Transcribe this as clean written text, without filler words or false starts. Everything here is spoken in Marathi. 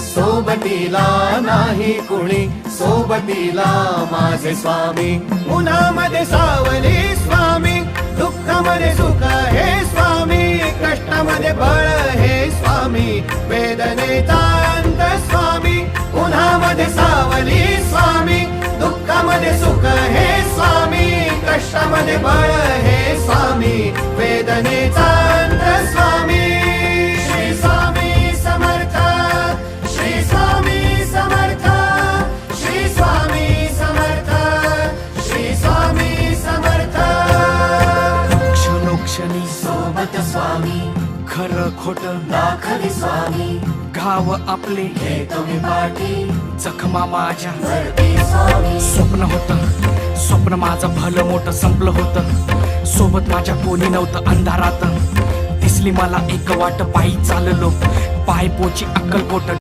सोबतीला नाही कुणी, सोबतीला माझे स्वामी. उन्हामध्ये सावली स्वामी, दुःखामध्ये सुख हे स्वामी, कष्टामध्ये बळ हे स्वामी, वेदनेचा अंत स्वामी. उन्हामध्ये सावली स्वामी, दुःखामध्ये सुख हे स्वामी, कष्टामध्ये बळ हे स्वामी, वेदनेचा अंत स्वामी. श्री स्वामी समर्थ, श्री स्वामी समर्थ, श्री स्वामी समर्थ, श्री स्वामी समर्थ. क्षणोक्षणी सोबत स्वामी, खरं खोट दाखवी स्वामी, घाव आपले हे तुम्ही पाठी जखमा माझ्या भरती स्वामी. स्वप्न होतं, स्वप्न माझं भलं मोठं संपलं होतं. सोबत माझ्या कोणी नव्हतं अंधारात. दिसली मला एक वाट, पायी चाललो पाय पोची अक्कलकोट.